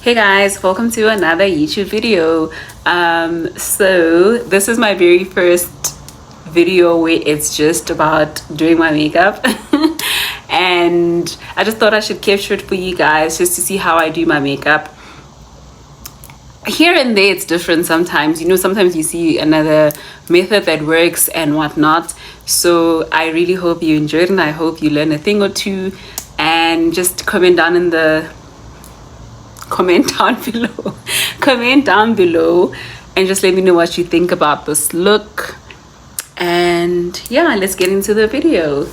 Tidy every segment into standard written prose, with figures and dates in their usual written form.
Hey guys, welcome to another YouTube video. So this is my very first video where it's just about doing my makeup and I just thought I should capture it for you guys just to see how I do my makeup. Here and there it's different sometimes, sometimes you see another method that works and whatnot. So I really hope you enjoyed and I hope you learn a thing or two, and just comment down below and just let me know what you think about this look. And yeah, let's get into the video.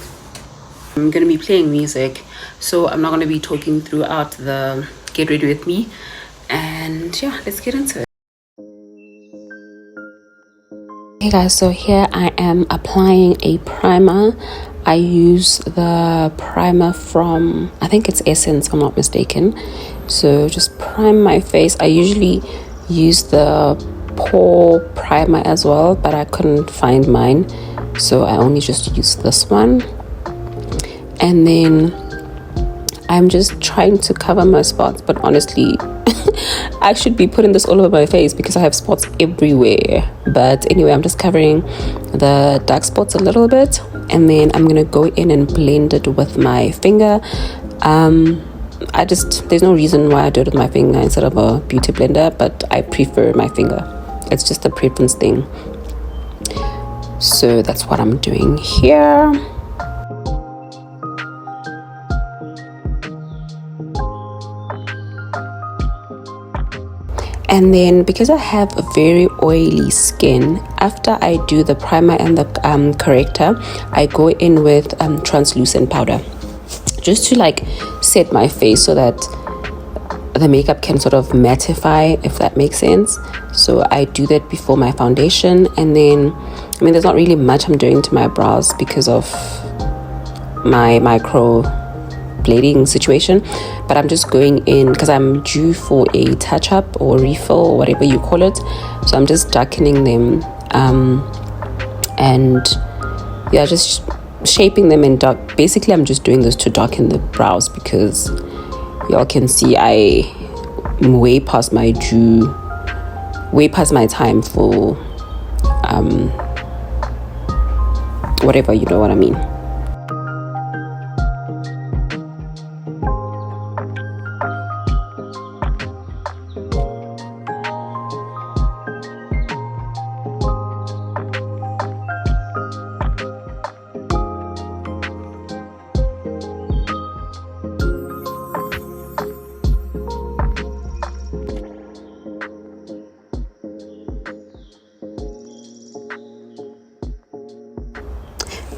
I'm gonna be playing music, so I'm not gonna be talking throughout the get ready with me. And yeah, let's get into it. Hey guys, so here I am applying a primer. I use the primer from, I think it's Essence if I'm not mistaken. So just prime my face. I usually use the pore primer as well, but I couldn't find mine, so I only just used this one. And then I'm just trying to cover my spots, but honestly I should be putting this all over my face because I have spots everywhere. But anyway, I'm just covering the dark spots a little bit, and then I'm gonna go in and blend it with my finger. There's no reason why I do it with my finger instead of a beauty blender, but I prefer my finger. It's just a preference thing. So that's what I'm doing here. And then because I have a very oily skin, after I do the primer and the corrector, I go in with translucent powder just to set my face so that the makeup can sort of mattify, if that makes sense. So I do that before my foundation. And then there's not really much I'm doing to my brows because of my micro blading situation, but I'm just going in because I'm due for a touch-up or refill or whatever you call it. So I'm just darkening them and yeah, just shaping them in dark. Basically I'm just doing this to darken the brows because y'all can see I'm way past my time for whatever, you know what I mean.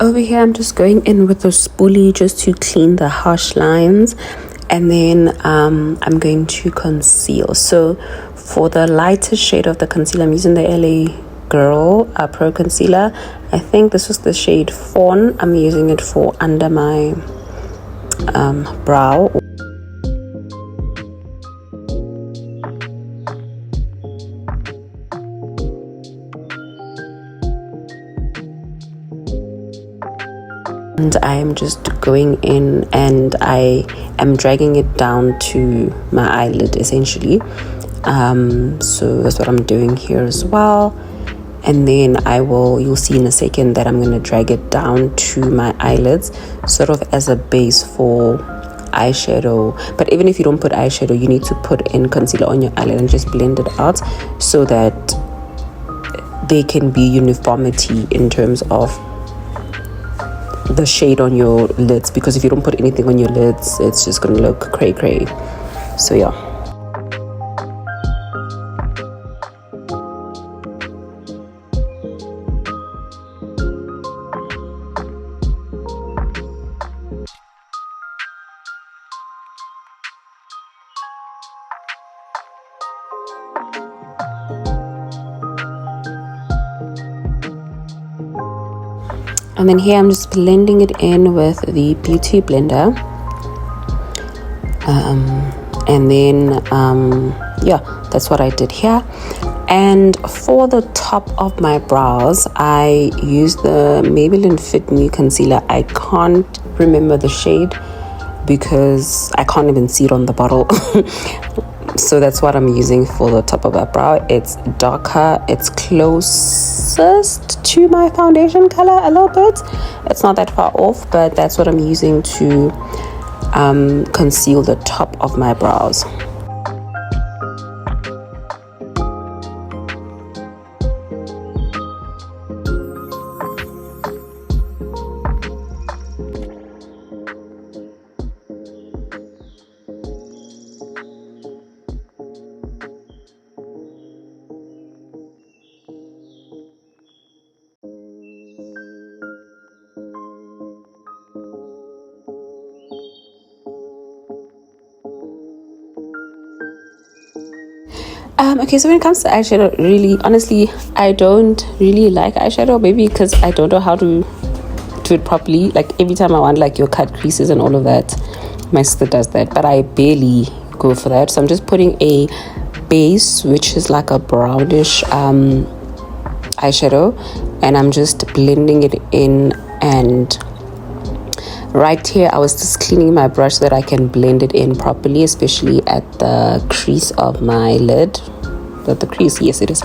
Over here, I'm just going in with a spoolie just to clean the harsh lines, and then I'm going to conceal. So for the lighter shade of the concealer, I'm using the LA Girl Pro Concealer. I think this was the shade Fawn. I'm using it for under my brow. And I'm just going in and I am dragging it down to my eyelid essentially. So that's what I'm doing here as well. And then you'll see in a second that I'm going to drag it down to my eyelids, sort of as a base for eyeshadow. But even if you don't put eyeshadow, you need to put in concealer on your eyelid and just blend it out so that there can be uniformity in terms of the shade on your lids, because if you don't put anything on your lids, it's just gonna look cray. So yeah. And then here I'm just blending it in with the beauty blender. And then yeah, that's what I did here. And for the top of my brows, I use the Maybelline Fit Me concealer. I can't remember the shade because I can't even see it on the bottle. So that's what I'm using for the top of my brow. It's darker, it's closest to my foundation color a little bit. It's not that far off, but that's what I'm using to conceal the top of my brows. Okay, so when it comes to eyeshadow, really, honestly, I don't really like eyeshadow, maybe because I don't know how to do it properly. Like, every time I want, like, your cut creases and all of that, my sister does that, but I barely go for that. So I'm just putting a base, which is like a brownish eyeshadow, and I'm just blending it in. And right here, I was just cleaning my brush so that I can blend it in properly, especially at the crease of my lid. The crease, yes, it is.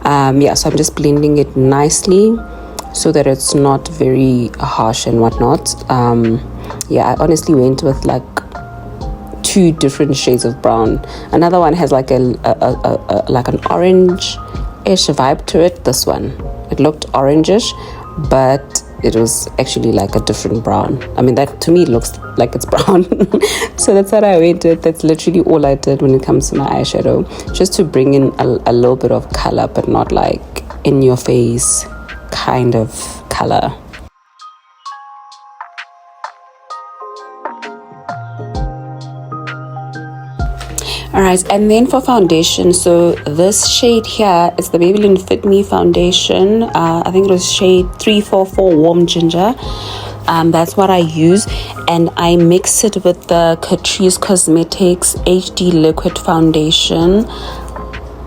Yeah, so I'm just blending it nicely so that it's not very harsh and whatnot. Yeah, I honestly went with like 2 different shades of brown. Another one has like like an orange-ish vibe to it. This one, it looked orangish, but it was actually like a different brown. I mean, that to me looks like it's brown. So that's what I went with. That's literally all I did when it comes to my eyeshadow, just to bring in a little bit of color, but not like in your face kind of color. Alright, and then for foundation, so this shade here is the Maybelline Fit Me foundation. I think it was shade 344 Warm Ginger. That's what I use, and I mix it with the Catrice Cosmetics HD Liquid Foundation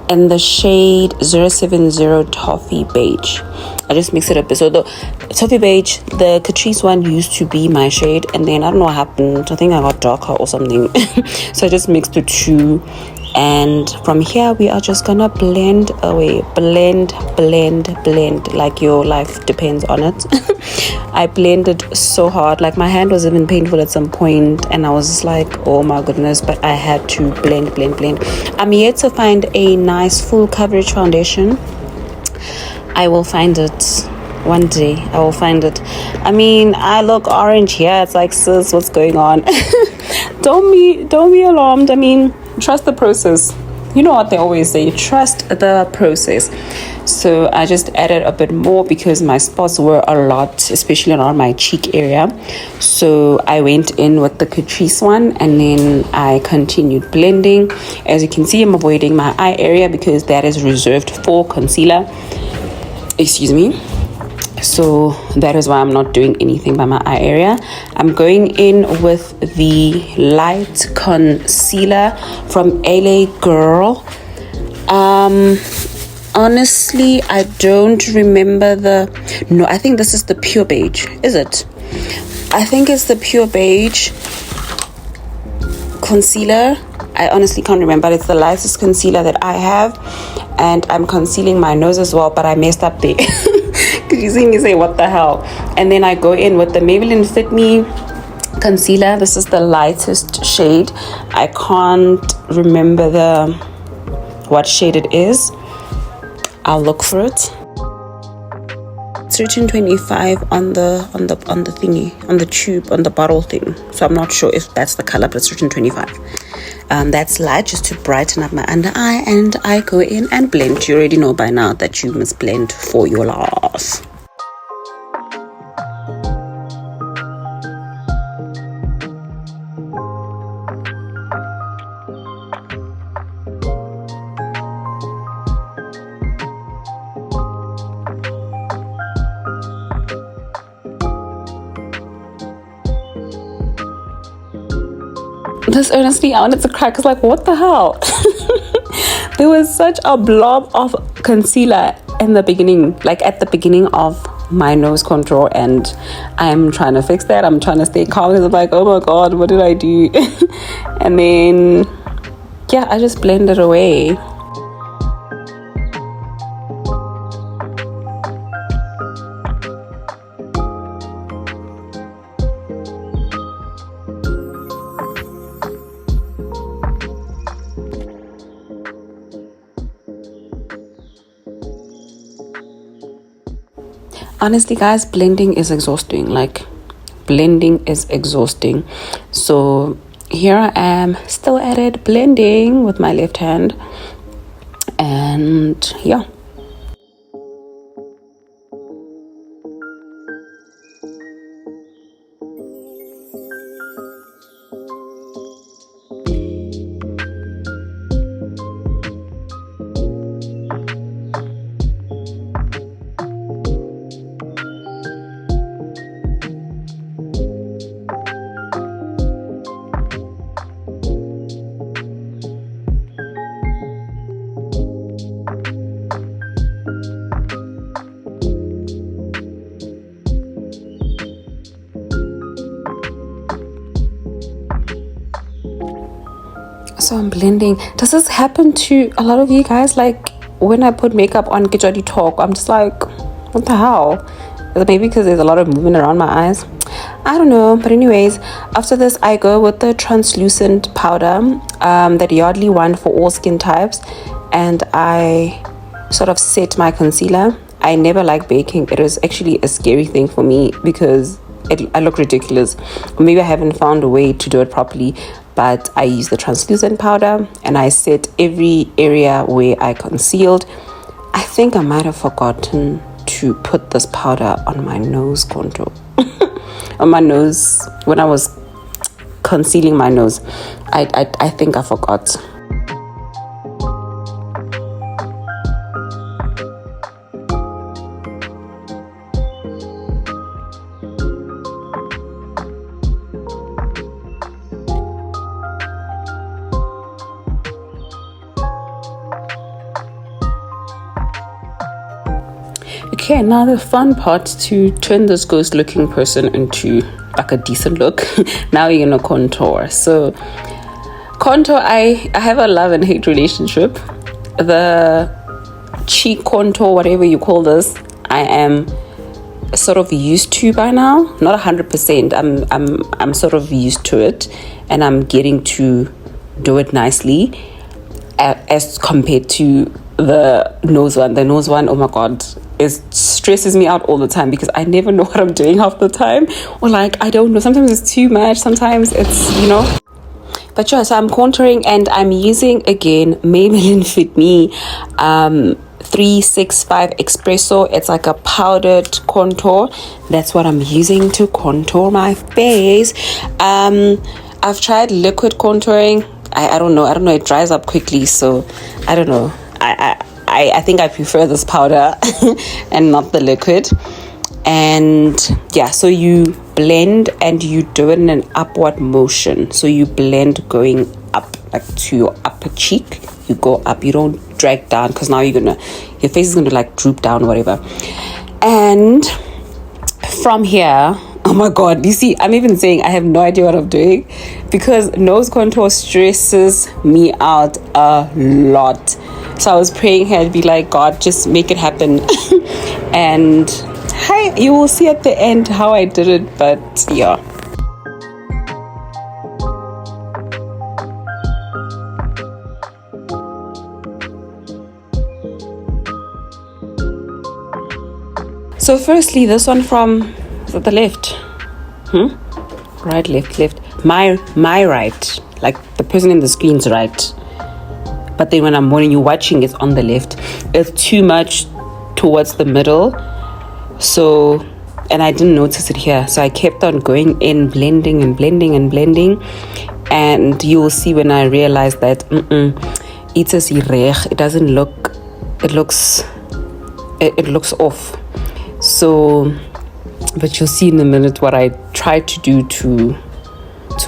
in the shade 070 Toffee Beige. I just mix it up. So the Toffee Beige, the Catrice one used to be my shade, and then I don't know what happened. I think I got darker or something. So I just mixed the 2. And from here, we are just gonna blend away. Blend like your life depends on it. I blended so hard, like my hand was even painful at some point, and I was just like, oh my goodness, but I had to blend. I'm yet to find a nice full coverage foundation. I will find it one day. I will find it. I mean, I look orange here. It's like, sis, what's going on? Don't be alarmed. I mean, trust the process. You know what they always say, trust the process. So I just added a bit more because my spots were a lot, especially around my cheek area. So I went in with the Catrice one, and then I continued blending. As you can see, I'm avoiding my eye area because that is reserved for concealer. Excuse me. So that is why I'm not doing anything by my eye area. I'm going in with the light concealer from LA Girl. Honestly, I don't remember no, I think this is the Pure Beige. Is it? I think it's the Pure Beige concealer. I honestly can't remember. It's the lightest concealer that I have, and I'm concealing my nose as well, but I messed up there. You see me say, what the hell? And then I go in with the Maybelline Fit Me concealer. This is the lightest shade. I can't remember what shade it is. I'll look for it. It's written 25 on the thingy, on the tube, on the bottle thing. So I'm not sure if that's the color, but it's written 25. That's light, just to brighten up my under eye, and I go in and blend. You already know by now that you must blend for your loss. This honestly, I wanted to cry because, like, what the hell? There was such a blob of concealer in the beginning, like at the beginning of my nose contour, and I'm trying to fix that. I'm trying to stay calm because I'm like, oh my god, what did I do? And then yeah, I just blend it away. Honestly, guys, blending is exhausting. Like, blending is exhausting. So here I am, still at it, blending with my left hand. And yeah. So I'm blending. Does this happen to a lot of you guys? Like, when I put makeup on Kijadi Talk, I'm just like, what the hell? Is it maybe because there's a lot of movement around my eyes? I don't know. But anyways, after this, I go with the translucent powder, that Yardley one for all skin types. And I sort of set my concealer. I never like baking. It is actually a scary thing for me because I look ridiculous. Maybe I haven't found a way to do it properly. But I use the translucent powder and I set every area where I concealed. I think I might have forgotten to put this powder on my nose contour. On my nose, when I was concealing my nose. I think I forgot. Okay, now the fun part to turn this ghost looking person into like a decent look. Now you're gonna contour. So contour, I have a love and hate relationship. The cheek contour, whatever you call this, I am sort of used to by now. Not 100%. I'm sort of used to it, and I'm getting to do it nicely as compared to the nose one. The nose one, oh my god, it stresses me out all the time because I never know what I'm doing half the time, or like I don't know, sometimes it's too much, sometimes it's, you know. But yeah, so I'm contouring and I'm using again Maybelline Fit Me 365 Espresso. It's like a powdered contour. That's what I'm using to contour my face. I've tried liquid contouring. I don't know, it dries up quickly, so I don't know. I think I prefer this powder and not the liquid. And yeah, so you blend and you do it in an upward motion. So you blend going up, like to your upper cheek. You go up, you don't drag down, because now your face is gonna like droop down or whatever. And from here, oh my god, you see, I'm even saying I have no idea what I'm doing because nose contour stresses me out a lot. So I was praying here to be like, God, just make it happen. And hi, you will see at the end how I did it, but yeah. So firstly, this one from the left. Right, left. My right. Like the person in the screen's right. But then when you're watching, it's on the left. It's too much towards the middle. So, and I didn't notice it here. So I kept on going in, blending. And you will see when I realized that it doesn't look, it looks off. So, but you'll see in a minute what I tried to do to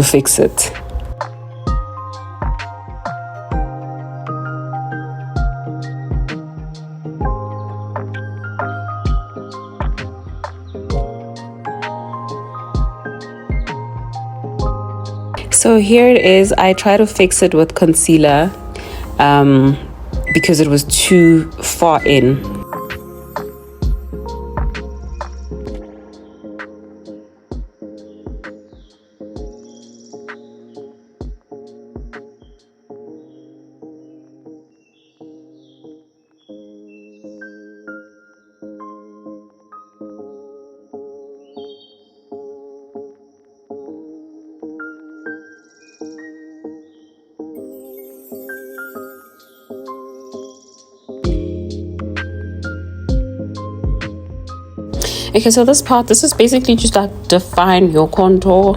fix it. So here it is. I try to fix it with concealer because it was too far in. Okay, so this is basically just like define your contour.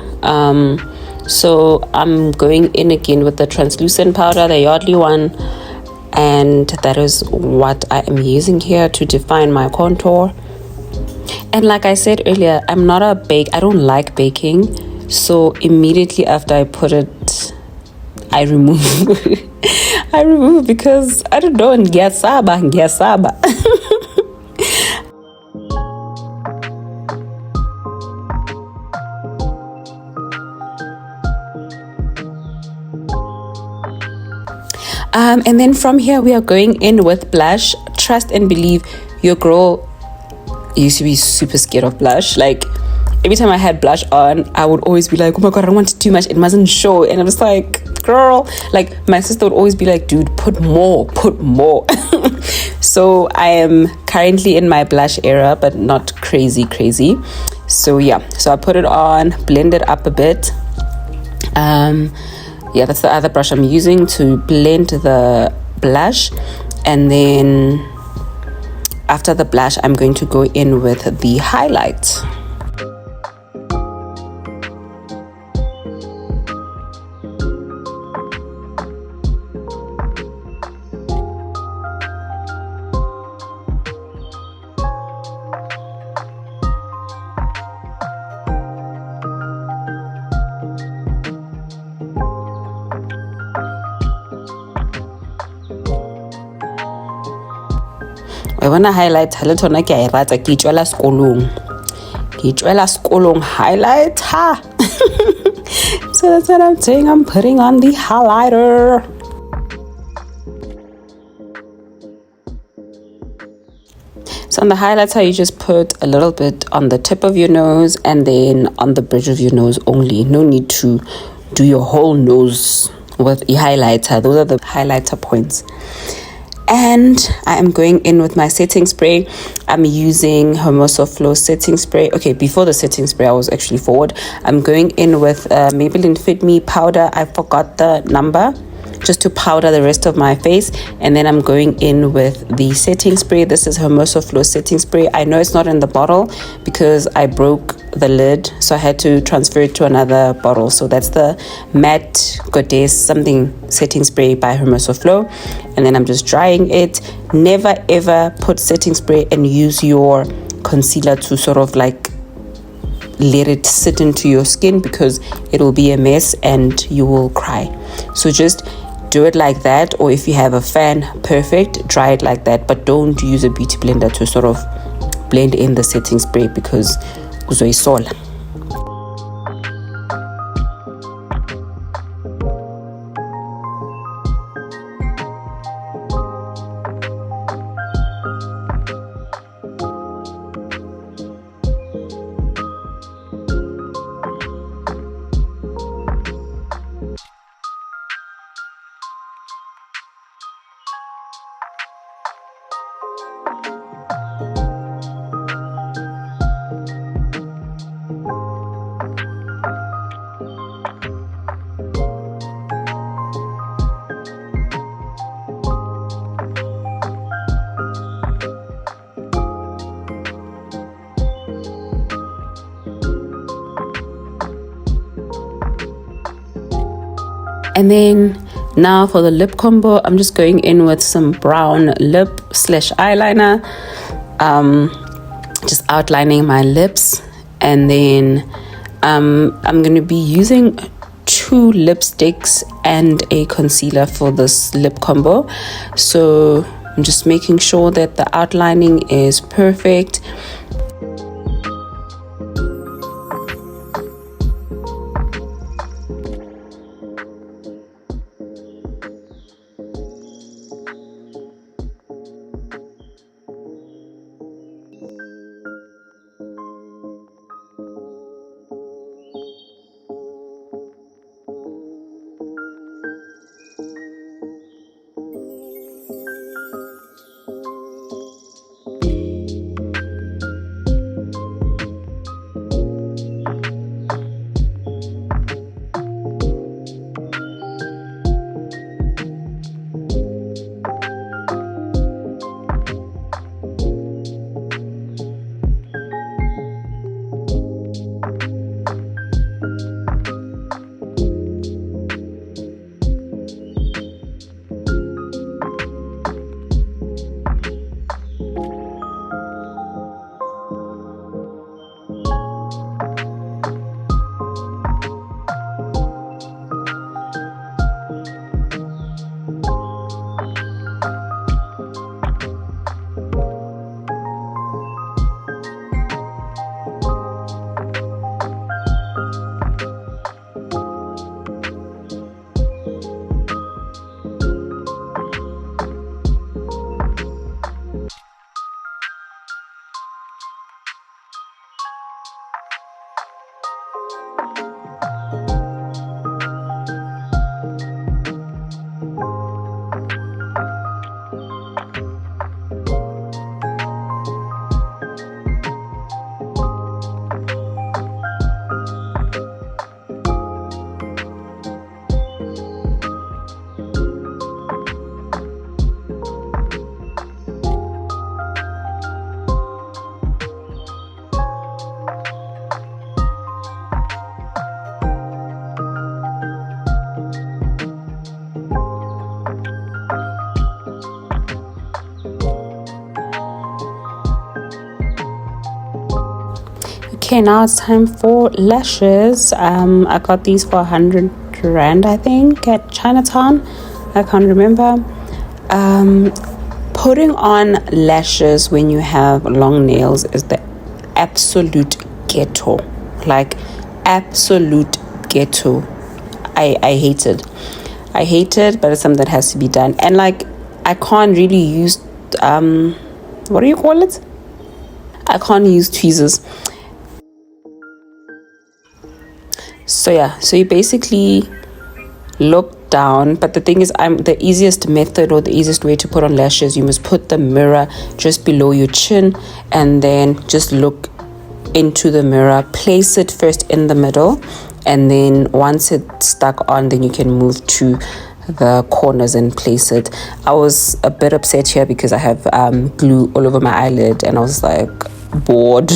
So I'm going in again with the translucent powder, the Yardley one, and that is what I am using here to define my contour. And like I said earlier, I don't like baking, so immediately after I put it, I remove I remove because I don't know, ngiasaba. And then from here we are going in with blush. Trust and believe, your girl used to be super scared of blush. Like every time I had blush on, I would always be like, oh my god, I don't want it too much, it mustn't show. And I was like, girl, like my sister would always be like, dude, put more. So I am currently in my blush era, but not crazy. So yeah, so I put it on, blend it up a bit. Yeah, that's the other brush I'm using to blend the blush. And then after the blush, I'm going to go in with the highlight. I want to highlight a little like I rata ke tswela skolong highlight ha. So that's what I'm saying, I'm putting on the highlighter. So on the highlighter, you just put a little bit on the tip of your nose and then on the bridge of your nose only. No need to do your whole nose with a highlighter. Those are the highlighter points. And I am going in with my setting spray. I'm using Hermoso Flow setting spray. Okay, before the setting spray, I was actually forward. I'm going in with Maybelline Fit Me powder. I forgot the number, just to powder the rest of my face. And then I'm going in with the setting spray. This is Hermoso Flow setting spray. I know it's not in the bottle because I broke the lid, so I had to transfer it to another bottle. So that's the Matte Goddess something setting spray by Hermoso Flow. And then I'm just drying it. Never ever put setting spray and use your concealer to sort of like let it sit into your skin, because it will be a mess and you will cry. So just do it like that, or if you have a fan, perfect, dry it like that, but don't use a beauty blender to sort of blend in the setting spray because uzoyisola. And then now for the lip combo, I'm just going in with some brown lip / eyeliner, just outlining my lips. And then I'm going to be using 2 lipsticks and a concealer for this lip combo. So I'm just making sure that the outlining is perfect. Okay, now it's time for lashes. I got these for 100 Rand, I think, at Chinatown. I can't remember. Putting on lashes when you have long nails is the absolute ghetto. Like, absolute ghetto. I hate it. I hate it, but it's something that has to be done. And like, I can't really use what do you call it? I can't use tweezers. So yeah, so you basically look down, but the thing is, the easiest method or the easiest way to put on lashes, you must put the mirror just below your chin and then just look into the mirror. Place it first in the middle, and then once it's stuck on, then you can move to the corners and place it. I was a bit upset here because I have glue all over my eyelid and I was like bored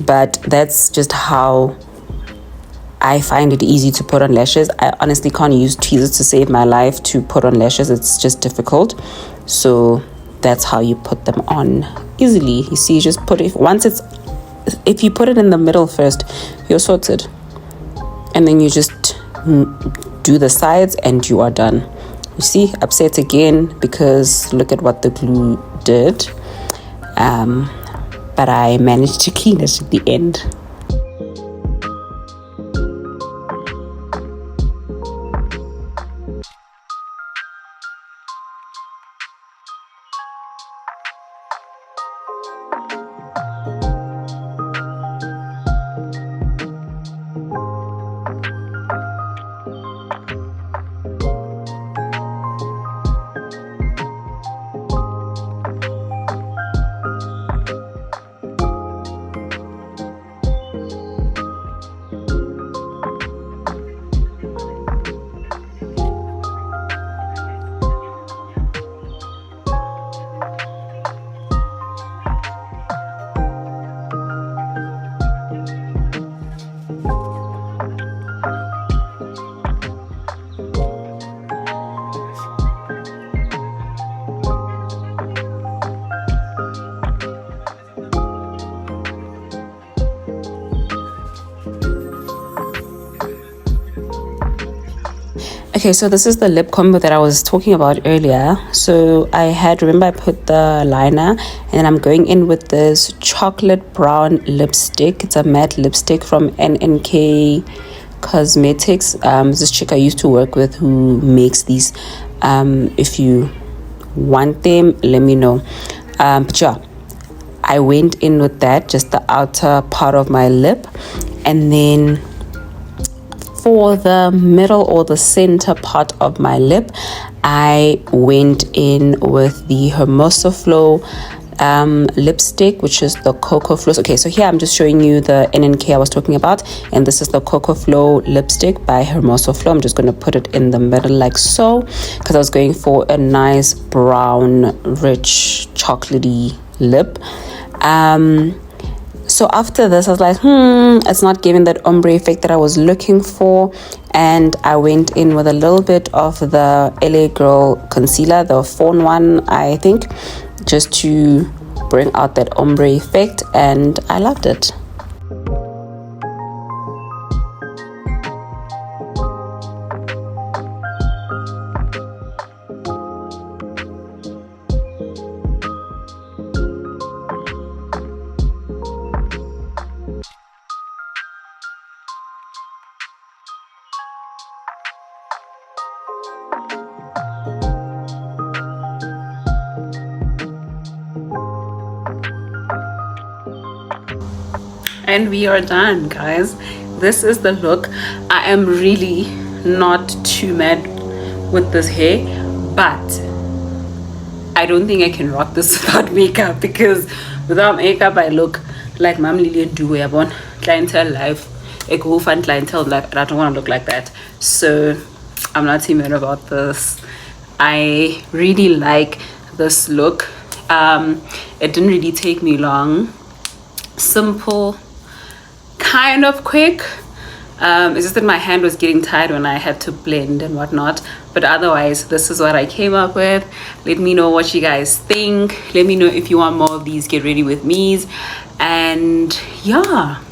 but that's just how I find it easy to put on lashes. I honestly can't use tweezers to save my life to put on lashes. It's just difficult. So that's how you put them on easily. You see, you just put it, if you put it in the middle first, you're sorted. And then you just do the sides and you are done. You see, upset again because look at what the glue did. But I managed to clean it at the end. Okay, so this is the lip combo that I was talking about earlier. So I put the liner, and then I'm going in with this chocolate brown lipstick. It's a matte lipstick from NNK Cosmetics. This chick I used to work with who makes these. If you want them, let me know. But yeah, I went in with that, just the outer part of my lip, and then for the middle or the center part of my lip, I went in with the Hermosa Flow lipstick, which is the Cocoa Flow. Okay, so here I'm just showing you the NNK I was talking about, and this is the Cocoa Flow lipstick by Hermosa Flow. I'm just going to put it in the middle like so, because I was going for a nice brown, rich, chocolatey lip. So after this, I was like, it's not giving that ombre effect that I was looking for. And I went in with a little bit of the LA Girl concealer, the Fawn one, I think, just to bring out that ombre effect. And I loved it. And we are done, guys. This is the look. I am really not too mad with this hair, but I don't think I can rock this without makeup, because without makeup I look like Mam Lillian Duwe, clientele life, a go fun clientele life, and I don't want to look like that. So I'm not too mad about this. I really like this look. It didn't really take me long. Simple, kind of quick. It's just that my hand was getting tired when I had to blend and whatnot, but otherwise this is what I came up with. Let me know what you guys think. Let me know if you want more of these get ready with me's, and yeah,